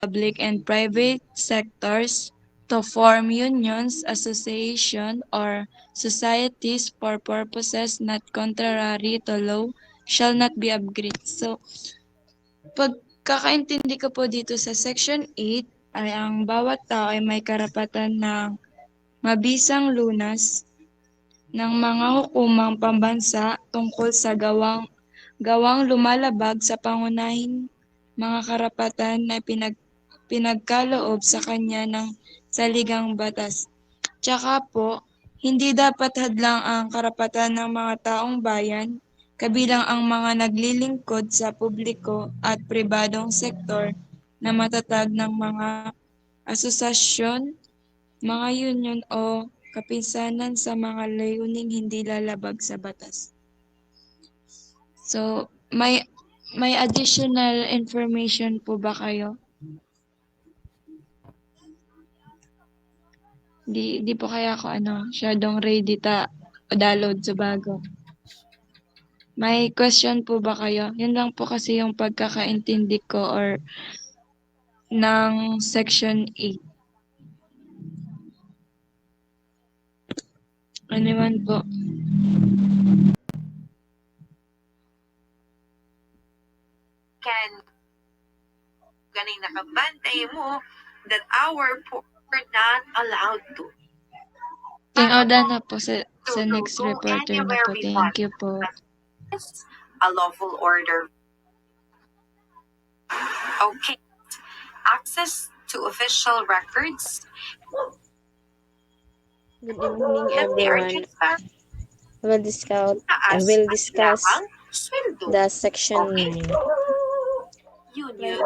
public and private sectors to form unions, associations, or societies for purposes not contrary to law shall not be upgraded. So, pagkakaintindi ko po dito sa Section 8 ay ang bawat tao ay may karapatan ng mabisang lunas ng mga hukumang pambansa tungkol sa gawang lumalabag sa pangunahing mga karapatan na pinagkaloob sa kanya ng saligang batas. Tsaka po, hindi dapat hadlang ang karapatan ng mga taong bayan, kabilang ang mga naglilingkod sa publiko at pribadong sektor na matatag ng mga asosasyon, mga union o kapinsanan sa mga layuning hindi lalabag sa batas. So, may additional information po ba kayo? Di po kaya ako masyadong ready download sa bago. May question po ba kayo? Yun lang po kasi yung pagkakaintindi ko or ng section 8. Ano man po? Ganing nakabantay mo that our poor are not allowed to. King Oda na po sa next Go reporter na anywhere po. we Thank want. you po. A lawful order. Okay. Access to official records. Good evening, That they are everyone. transparent. I will discuss Sweldo. the Section Okay. 9. Union.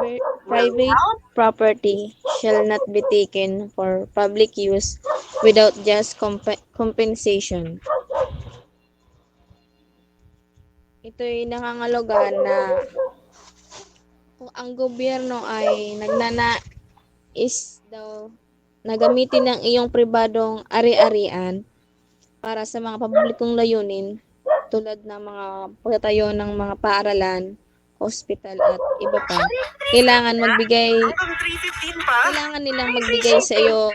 Private property shall not be taken for public use without just compensation. Ito'y nangangalaga na kung ang gobyerno ay nagnanais daw na gamitin ng iyong pribadong ari-arian para sa mga publikong layunin tulad ng mga pagtatayo ng mga paaralan, hospital at iba pa. Kailangan nilang magbigay sa iyo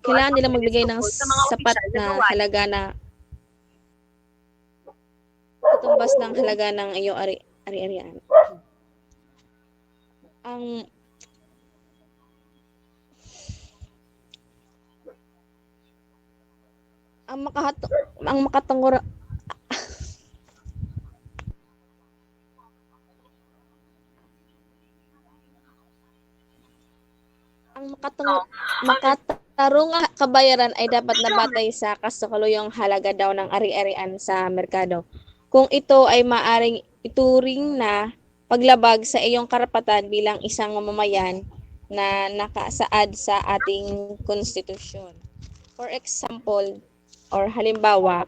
kailangan nilang magbigay ng sapat na halaga na katumbas ng halaga ng iyong ari-arian. Ang makatungura makatarungang kabayaran ay dapat nabatay sa kasalukuyang halaga daw ng ari-arian sa merkado. Kung ito ay maaring ituring na paglabag sa iyong karapatan bilang isang mamamayan na nakasaad sa ating konstitusyon. For example, or halimbawa,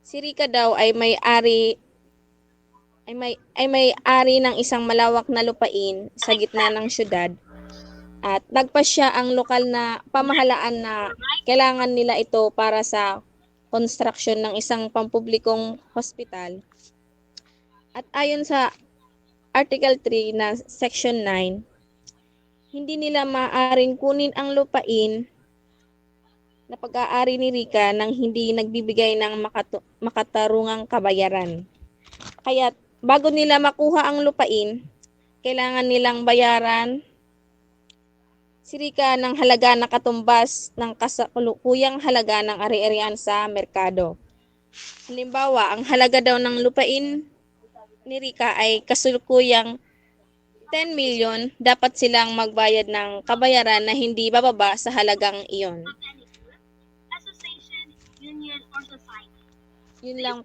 si Rica daw ay may-ari ng isang malawak na lupain sa gitna ng syudad at nagpasya ang lokal na pamahalaan na kailangan nila ito para sa construction ng isang pampublikong hospital. At ayon sa Article 3 na Section 9, hindi nila maaaring kunin ang lupain na pag-aari ni Rica nang hindi nagbibigay ng makatarungang kabayaran. Kaya bago nila makuha ang lupain, kailangan nilang bayaran si Rica ng halaga na katumbas ng kasalukuyang halaga ng ari-arian sa merkado. Halimbawa, ang halaga daw ng lupain ni Rica ay kasalukuyang 10 million, dapat silang magbayad ng kabayaran na hindi bababa sa halagang iyon. Yun lang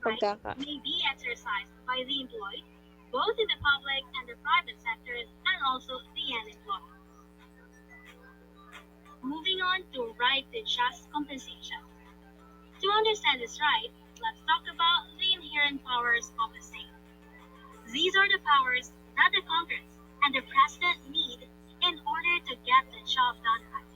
may be exercised by the employed, both in the public and the private sectors, and also the unemployed. Moving on to right to just compensation. To understand this right, let's talk about the inherent powers of the state. These are the powers that the Congress and the President need in order to get the job done right.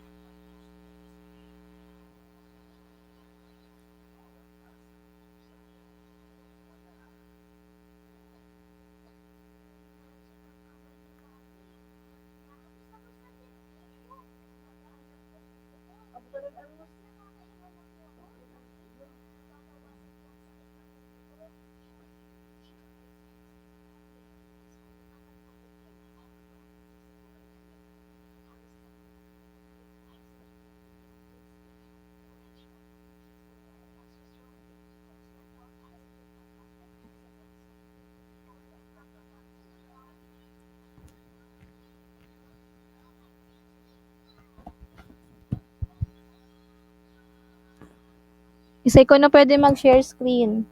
Isay ko na pwede mag-share screen.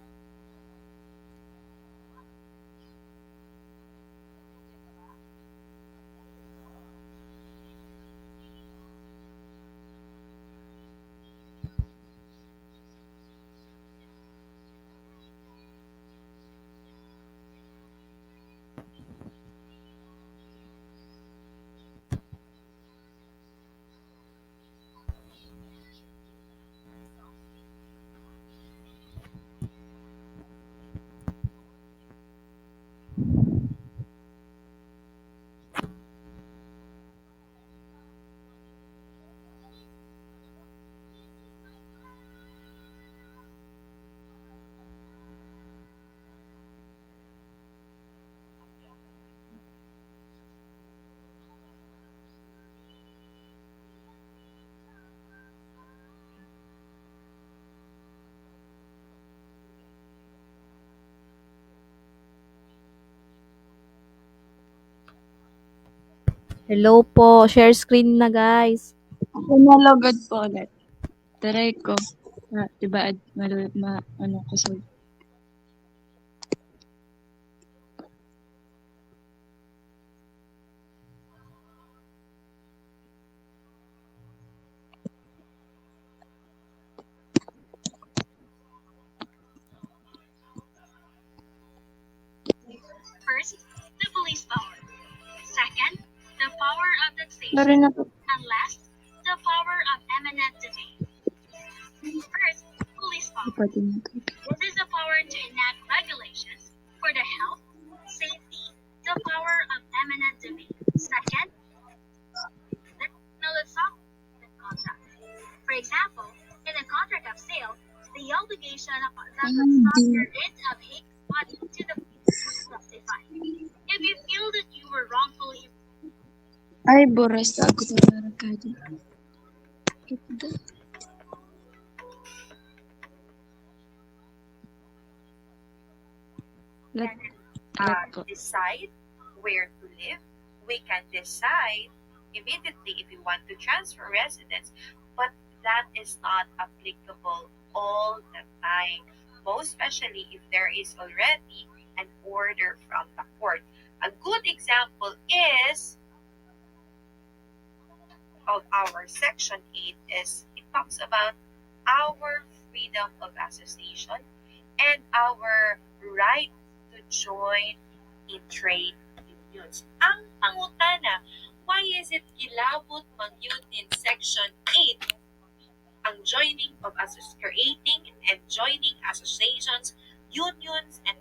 Hello po, share screen na guys. Ako nalagad po ulit. Taray ko. Diba, ano ko sa... First, the police power. Second, the power of taxation. Sorry na po. And last, the power of eminent domain. First, police power. Pati na to. This is the power to enact regulations for the health, safety, the power of eminent domain. Second, now let's talk the contract. For example, in a contract of sale, the obligation that would stop the writ of habeas corpus to the police was justified. If you feel that you were wrongfully Ay, boras na ako sa barakado. Let po. Decide where to live, we can decide immediately if we want to transfer residence, but that is not applicable all the time, most especially if there is already an order from the court. A good example is of our section 8 is it talks about our freedom of association and our right to join in trade unions. Ang pangutana, why is it kilabot mangyud in section 8 ang joining of creating and joining associations, unions, and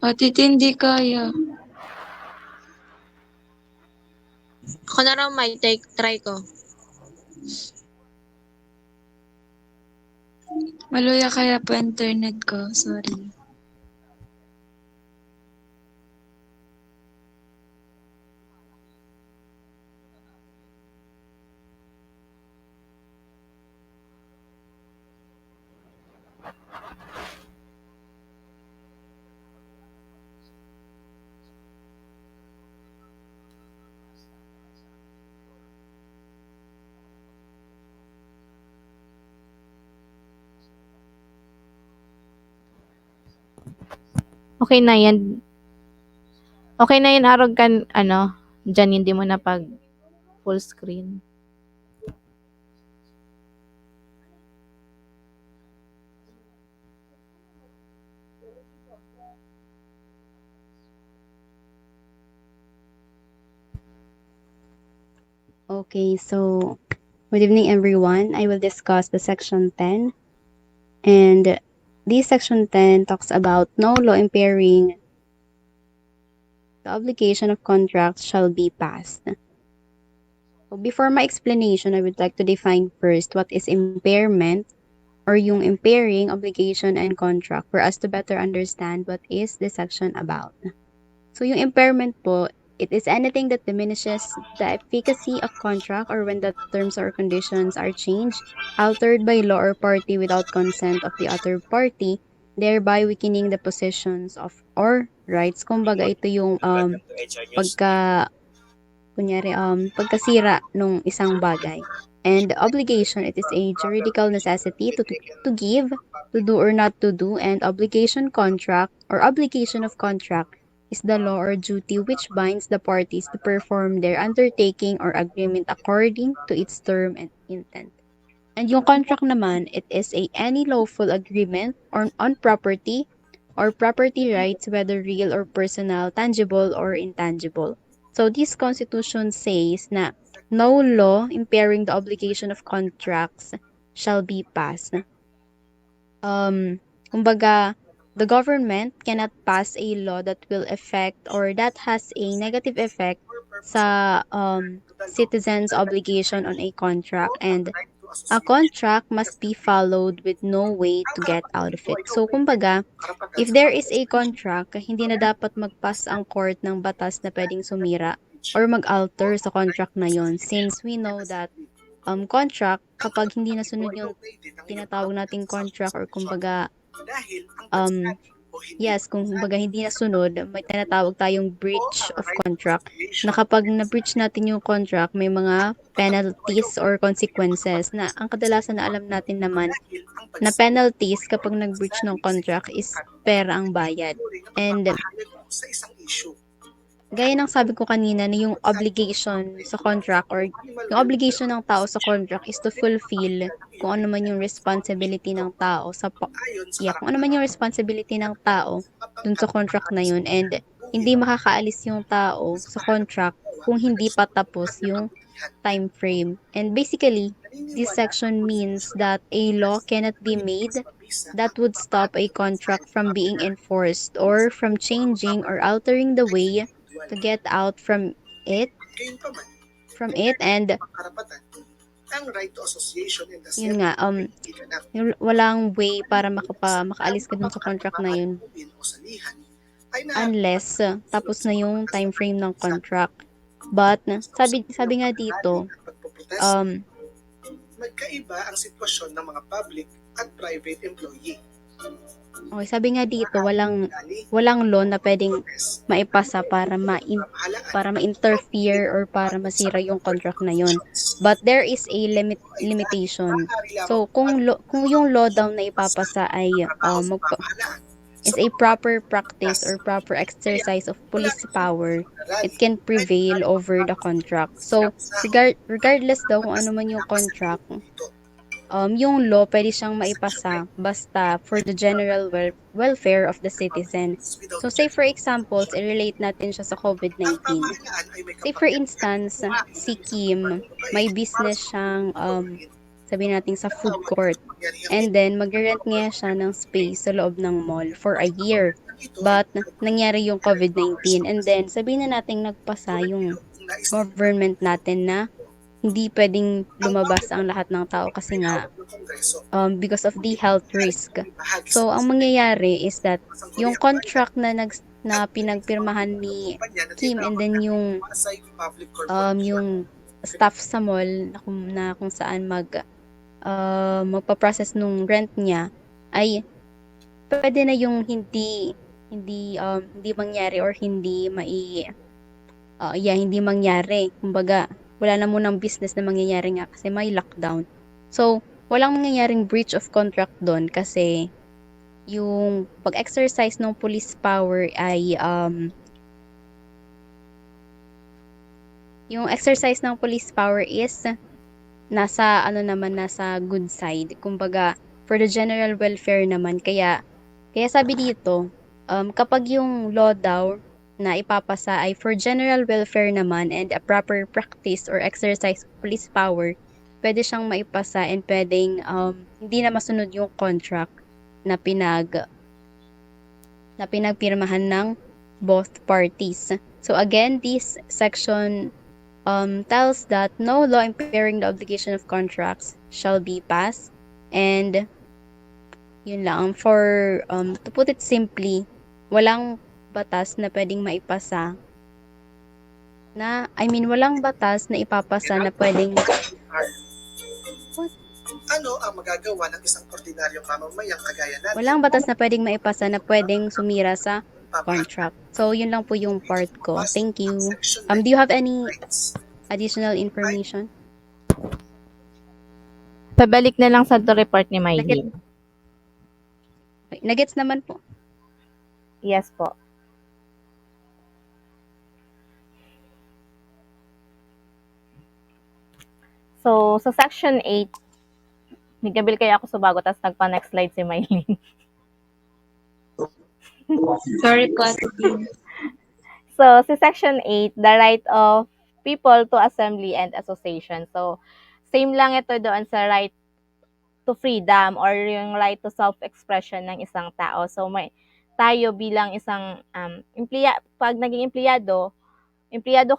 Ate, hindi kaya. Ako na raw may try ko. Maluya kaya po internet ko. Sorry. Okay na yan. Okay na yan, Arog kan, dyan hindi mo na pag full screen. Okay, so good evening everyone. I will discuss the section 10. And this section 10 talks about no law impairing the obligation of contracts shall be passed. So before my explanation, I would like to define first what is impairment or yung impairing obligation and contract for us to better understand what is this section about. So yung impairment po, it is anything that diminishes the efficacy of contract or when the terms or conditions are changed, altered by law or party without consent of the other party, thereby weakening the positions of or rights. Kumbaga ito yung pagkasira nung isang bagay. And obligation, it is a juridical necessity to give, to do or not to do, and obligation contract or obligation of contract is the law or duty which binds the parties to perform their undertaking or agreement according to its term and intent. And yung contract naman, it is any lawful agreement on property or property rights, whether real or personal, tangible or intangible. So this constitution says na no law impairing the obligation of contracts shall be passed. Kumbaga, the government cannot pass a law that will affect or that has a negative effect sa citizens' obligation on a contract, and a contract must be followed with no way to get out of it. So, kumbaga, if there is a contract, hindi na dapat mag-pass ang court ng batas na pwedeng sumira or mag-alter sa contract na yon, since we know that contract, kapag hindi nasunod yung tinatawag nating contract or kumbaga kung kumbaga hindi nasunod, may tinatawag tayong breach of contract, na kapag na-breach natin yung contract, may mga penalties or consequences na ang kadalasan na alam natin naman na penalties kapag nag-breach ng contract is pera ang bayad. And gaya ng sabi ko kanina na yung obligation sa contract or yung obligation ng tao sa contract is to fulfill kung ano man yung responsibility ng tao kung ano man yung responsibility ng tao dun sa contract na yun, and hindi makakaalis yung tao sa contract kung hindi pa tapos yung time frame. And basically, this section means that a law cannot be made that would stop a contract from being enforced or from changing or altering the way to get out from it, and yun nga, walang way para makaalis ka dun sa contract na yun unless tapos na yung time frame ng contract. But sabi nga dito, magkaiba ang sitwasyon ng mga public at private employee. Okay, sabi nga dito, walang law na pwedeng maipasa para ma-interfere or para masira yung contract na yon. But there is a limitation. So kung yung law daw na ipapasa ay is a proper practice or proper exercise of police power, it can prevail over the contract. So regardless daw kung ano man yung contract, yung law pwede siyang maipasa basta for the general welfare of the citizen. So say for example, i-relate natin siya sa COVID-19. Say for instance, si Kim, may business siyang sabihin natin sa food court, and then mag-rent niya siya ng space sa loob ng mall for a year. But nangyari yung COVID-19, and then sabihin na natin nagpasa yung government natin na hindi pwedeng lumabas ang lahat ng tao kasi nga because of the health risk. So ang mangyayari is that yung contract na pinagpirmahan ni Kim, and then yung staff sa mall na kung saan magpa-process nung rent niya, ay pwede na yung hindi mangyari or hindi mangyari. Kumbaga wala na munang business na mangyayari nga kasi may lockdown. So, walang mangyayaring breach of contract doon kasi yung pag-exercise ng police power ay yung exercise ng police power is nasa good side. Kumbaga, for the general welfare naman. Kaya sabi dito, kapag yung law daw na ipapasa ay for general welfare naman and a proper practice or exercise police power, pwede siyang maipasa and pwedeng hindi na masunod yung contract na pinagpirmahan ng both parties. So again, this section tells that no law impairing the obligation of contracts shall be passed. And yun lang. To put it simply, walang batas na pwedeng maipasa walang batas na ipapasa na pwedeng Ano ang magagawa ng isang ordinaryong mamamayang kagaya natin? walang batas na pwedeng maipasa na pwedeng sumira sa contract. So, yun lang po yung part ko. Thank you. Do you have any additional information? Pabalik na lang sa report ni Mylene. Nagets naman po. Yes po. So, sa section 8, nagabil kaya ako subago, tapos nagpa-next slide si Mylene. Sorry po, Ate Tin. So, sa section 8, the right of people to assembly and association. So, same lang ito doon sa right to freedom or yung right to self-expression ng isang tao. So, tayo bilang isang pag naging empleyado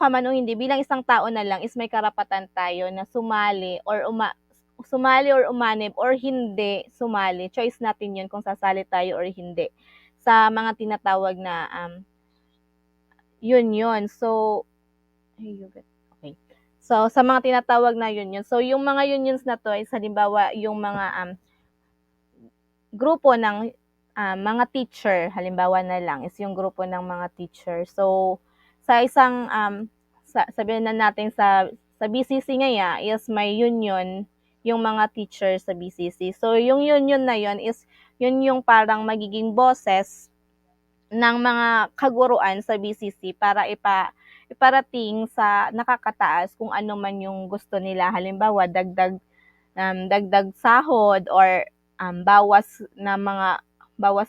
ka man o hindi, bilang isang tao na lang is may karapatan tayo na sumali or umanib or hindi sumali. Choice natin yun kung sasali tayo or hindi sa mga tinatawag na union. So, okay. So, sa mga tinatawag na union. So, yung mga unions na to ay halimbawa yung mga grupo ng mga teacher, halimbawa na lang, is yung grupo ng mga teacher. So, sa isang, sabihin na natin sa BCC ngaya is may union yung mga teacher sa BCC. So, yung union na yun is, yun yung parang magiging bosses ng mga kaguruan sa BCC para iparating sa nakakataas kung ano man yung gusto nila. Halimbawa, dagdag sahod or bawas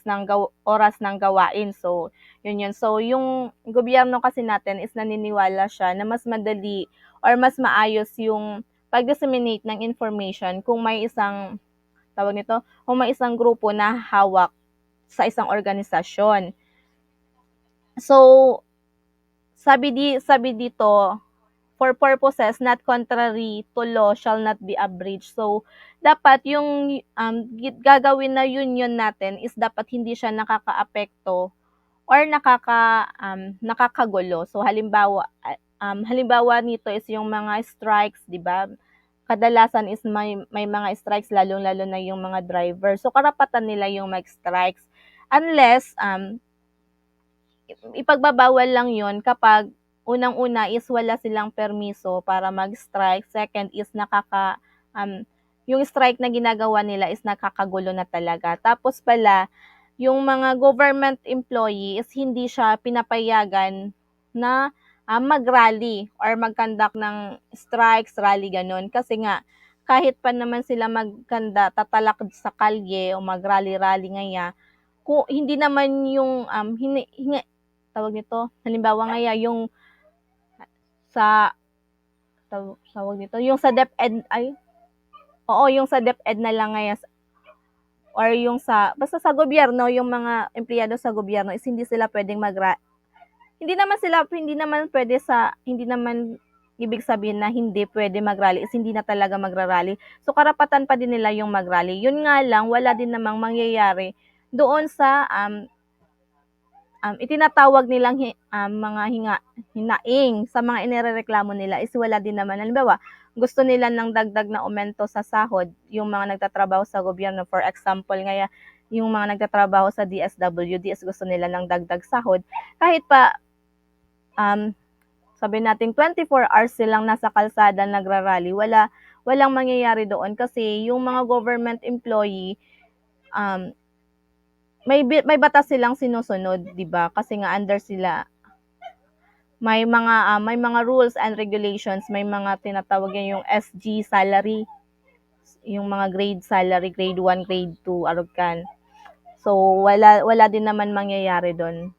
ng oras ng gawain. So, yun. So, yung gobyerno kasi natin is naniniwala siya na mas madali or mas maayos yung pag-disseminate ng information kung may isang grupo na hawak sa isang organisasyon. So, sabi dito, for purposes not contrary to law shall not be abridged. So, dapat yung gagawin na union natin is dapat hindi siya nakakaapekto or nakakagulo. So, halimbawa nito is yung mga strikes, di ba? Kadalasan is may mga strikes, lalong-lalo na yung mga driver. So, karapatan nila yung mag-strikes. Unless, ipagbabawal lang yon kapag unang-una is wala silang permiso para mag-strike. Second is yung strike na ginagawa nila is nakakagulo na talaga. Tapos pala, yung mga government employee is hindi siya pinapayagan na mag-rally or mag-conduct ng strikes, rally, ganun. Kasi nga, kahit pa naman sila tatalak sa kalye o mag-rally-rally ngaya, kung hindi naman yung tawag nito, halimbawa ngaya yung yung sa DepEd yung sa DepEd na lang ngaya or yung basta sa gobyerno, yung mga empleyado sa gobyerno is hindi sila pwedeng hindi naman ibig sabihin na hindi pwede mag-rally is hindi na talaga magra-rally. So, karapatan pa din nila yung mag-rally. Yun nga lang, wala din namang mangyayari doon sa itinatawag nilang mga hinaing sa mga inirereklamo nila is wala din naman. Halimbawa, gusto nila ng dagdag na aumento sa sahod, yung mga nagtatrabaho sa gobyerno. For example, ngaya, yung mga nagtatrabaho sa DSWD is gusto nila ng dagdag sahod. Kahit pa, sabi natin 24 hours silang nasa kalsada nagrarally, walang mangyayari doon kasi yung mga government employee, may batas silang sinusunod, 'di ba? Kasi nga under sila may mga rules and regulations, may mga tinatawag yan yung SG salary, yung mga grade salary, grade 1, grade 2, arugkan. So wala din naman mangyayari doon.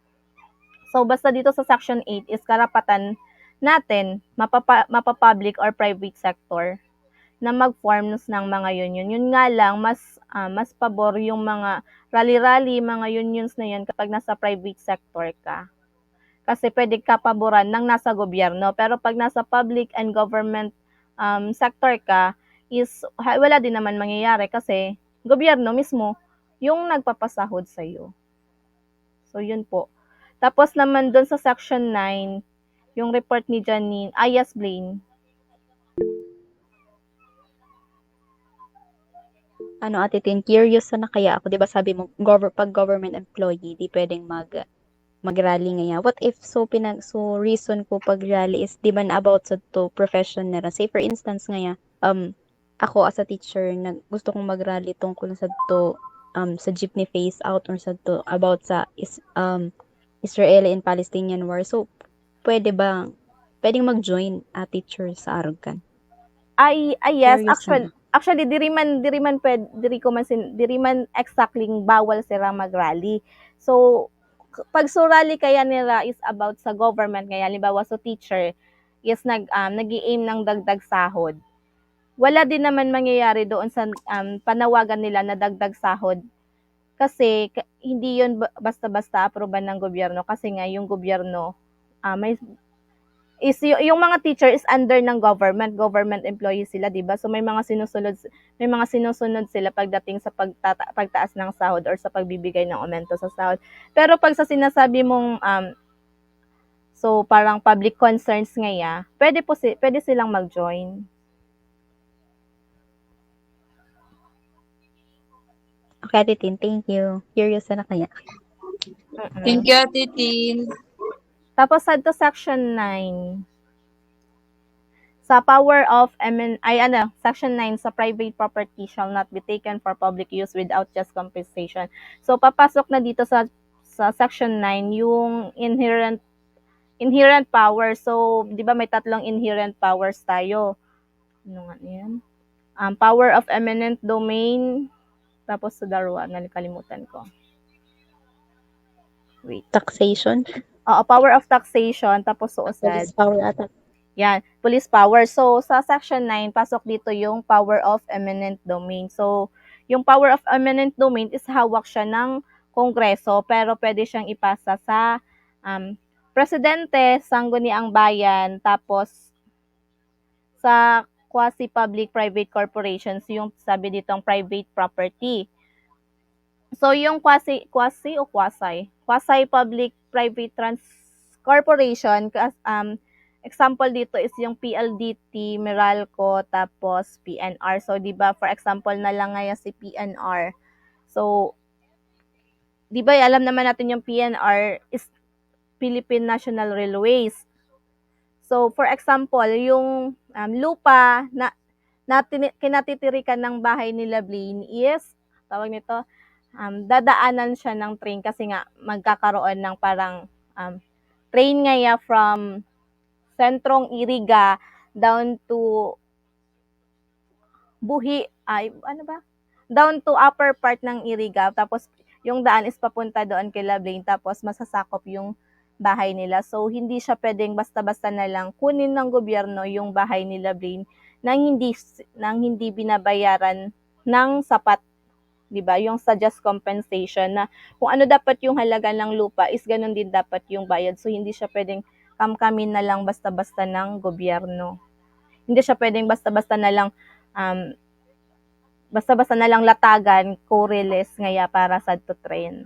So basta dito sa section 8 is karapatan natin mapa-public or private sector na mag-forms ng mga union. Yun nga lang mas pabor yung mga rally-rally, mga unions na yun kapag nasa private sector ka. Kasi pwede ka paboran ng nasa gobyerno. Pero pag nasa public and government sector ka, wala din naman mangyayari kasi gobyerno mismo yung nagpapasahod sa'yo. So, yun po. Tapos naman doon sa section 9, yung report ni Janine, yes, Blaine. Ate Tin, curious na kaya ako, 'di ba sabi mo, pag government employee, di pwedeng mag-rally ngayon. What if so reason ko pag rally is di man about sa to profession na say for instance ngayon, ako as a teacher gusto kong mag-rally tungkol sa to sa jeepney phase out or sa to about sa Israeli and Palestinian war. So pwedeng mag-join a teacher sa Arugkan? Yes, Curious na. actually diri man exactly bawal sila mag-rally. So pag rally kaya nila is about sa government kaya halimbawa sa teacher is nag-i-aim ng dagdag sahod. Wala din naman mangyayari doon sa panawagan nila na dagdag sahod kasi hindi yun basta-basta aproban ng gobyerno kasi nga yung gobyerno yung mga teacher is under ng government employees sila, 'di ba? So may mga sinusunod sila pagdating sa pagtaas ng sahod or sa pagbibigay ng aumento sa sahod. Pero pag sa sinasabi mong so parang public concerns ngayon, pwede silang mag-join. Okay, Ate Tin, thank you. Curious na kaya. Thank you, Ate Tin. Tapos sa section 9. Sa power of section 9 sa private property shall not be taken for public use without just compensation. So papasok na dito sa section 9 yung inherent power. So 'di ba may tatlong inherent powers tayo? Ano nga 'yan? Power of eminent domain, tapos sa darwa, nakalimutan ko. Wait. Taxation? Oo, power of taxation, tapos Police power ata. Yan, police power. So, sa section 9, pasok dito yung power of eminent domain. So, yung power of eminent domain is hawak siya ng Kongreso, pero pwede siyang ipasa sa presidente, sangguniang bayan, tapos sa quasi-public private corporations, yung sabi ditong private property. So, yung quasi-public private corporation, example dito is yung PLDT, Meralco, tapos PNR. So, di ba, for example na lang ngayon si PNR. So, di ba, alam naman natin yung PNR is Philippine National Railways. So, for example, yung lupa na kinatitirikan ng bahay nila Blaine is, tawag nito, dadaanan siya ng train kasi nga magkakaroon ng parang train ngaya from sentrong Iriga down to down to upper part ng Iriga, tapos yung daan is papunta doon kay Blaine, tapos masasakop yung bahay nila. So, hindi siya pwedeng basta-basta na lang kunin ng gobyerno yung bahay nila Blaine nang hindi binabayaran ng sapat, 'di ba? Yung sa just compensation na kung ano dapat yung halaga ng lupa is ganun din dapat yung bayad. So, hindi siya pwedeng kamkamin na lang basta-basta ng gobyerno. Hindi siya pwedeng basta-basta na lang latagan, kuriles ngaya para sa to train.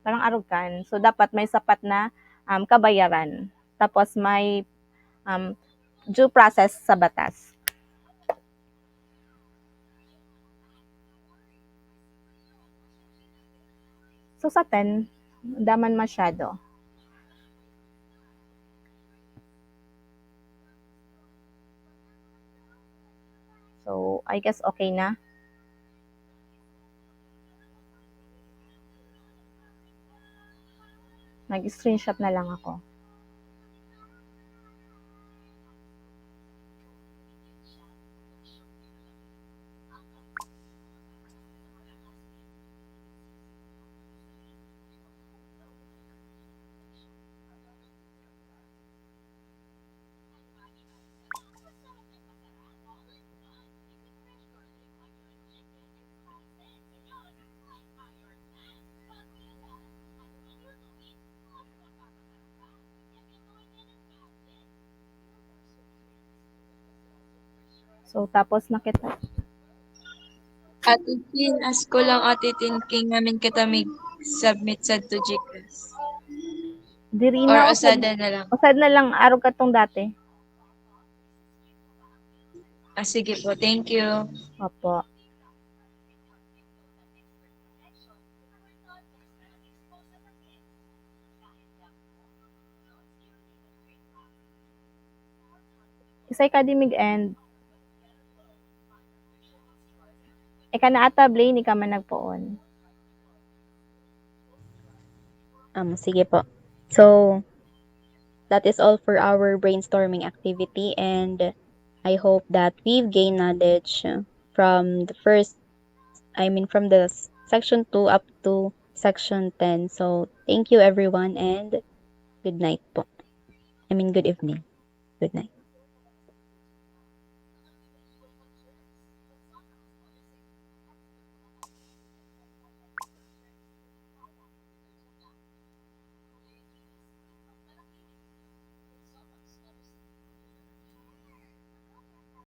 Parang arugan. So, dapat may sapat na kabayaran. Tapos may due process sa batas. So, sa 10, daman masyado. So, I guess okay na. Nag-screenshot na lang ako. So, tapos nakita. Ate Tin, as ko lang Ate Tin, king namin kita mig submit sa to GCash. Diri Or na, usada na lang. usad na lang, araw katong dati. Sige po, thank you. Opo. Isa academic end. Ika na ata, Blaine, ika man nagpoon. Sige po. So, that is all for our brainstorming activity, and I hope that we've gained knowledge from from the section 2 up to section 10. So, thank you everyone and good night po. Good evening. Good night.